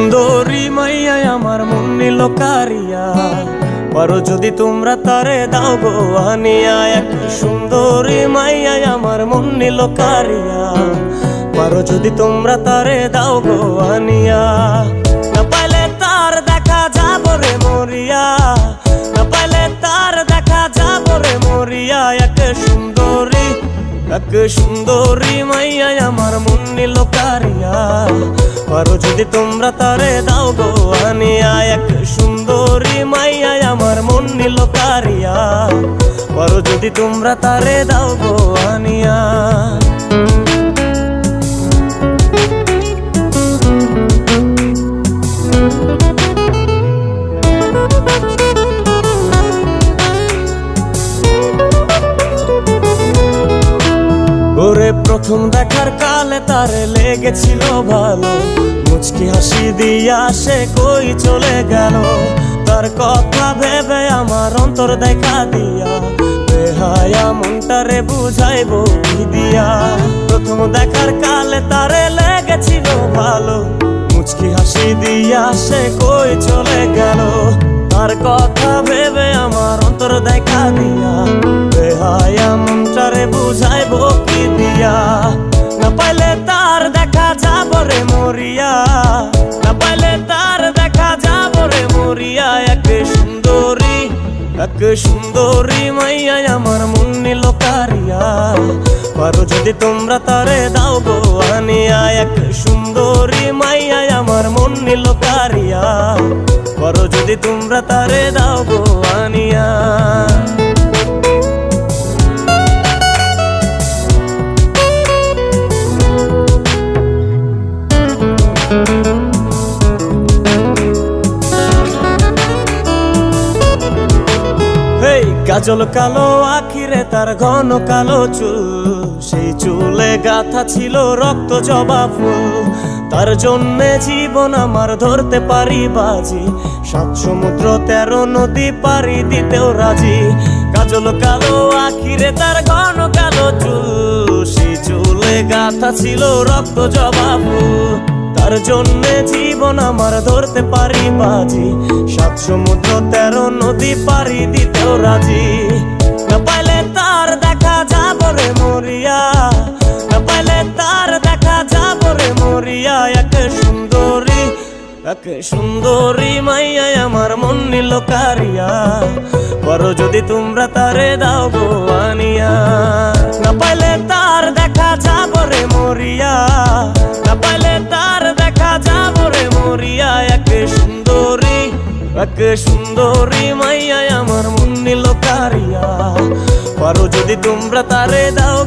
সুন্দরী মাইয়া আমার মন নিল কারিয়া, পারো যদি তোমরা তারে দাও গো আনিয়া। এক সুন্দরী মাইয়া আমার মন নিল কারিয়া, পারো যদি তোমরা তারে দাও গো আনিয়া। না পাইলে তার দেখা যাব রে মরিয়া, না পাইলে তার দেখা যাব রে মরিয়া। এক সুন্দরী মাইয়া আমার মন নিল কারিয়া, পারো যদি তোমরা তারে দাও গো আনিয়া। এক সুন্দরী মাইয়া আমার মন নিল কারিয়া, পারো যদি তোমরা তারে দাও গো আনিয়া। ওরে প্রথম দেখার কালে তারে লেগেছিল ভালো, মুচকি হাসি দিয়া সে কই চলে গেল। তার কথা ভেবে আমার অন্তর দেখা দিয়া, বেহায়া মনটারে বুঝাইবো কি দিয়া। প্রথম দেখার কালে তারে লেগেছিল ভালো, মুচকি হাসি দিয়া সে কই চলে গেল। তার কথা ভেবে আমার অন্তর দেখা দিয়া, বেহায়া মনটারে বুঝাইবো কি দিয়া। না পাইলে তার দেখা যাব রে মরিয়া, না পাইলে তার দেখা যাব রে মরিয়া। এক সুন্দরী মাইয়া আমার মন নিল কারিয়া, পারো যদি তোমরা তারে দাও গো আনিয়া। এক সুন্দরী মাইয়া আমার মন নিল কারিয়া, পারো যদি তোমরা তারে দাও গো আনিয়া। কাজল কালো আখিরে তার ঘন কালো চুল, সেই চুলে গাথা ছিল রক্ত জবা ফুল। তার জন্যে জীবন আমার ধরতে পারি বাজি, 7 সমুদ্র 13 নদী পারি দিতেও রাজি। কাজল কালো আখিরে তার ঘন কালো চুল, সেই চুলে গাথা ছিল রক্ত জবা ফুল। তার জন্যে জীবন আমার ধরতে পারি বাজি, 7 সমুদ্র 13 নদী পারি দিতেও রাজি। না পাইলে তার দেখা যাব রে মরিয়া, না পাইলে তার দেখা যাব রে মরিয়া। এক সুন্দরী মাইয়া আমার মন নিল কারিয়া, পারো যদি তোমরা তারে দাও গো আনিয়া। না পাইলে তার দেখা যাব রে মরিয়া, না পাইলে তার দেখা যাব রে মরিয়া। এক সুন্দরী মাইয়া আমার মন নিল কারিয়া, পারো যদি তোমরা তারে দাও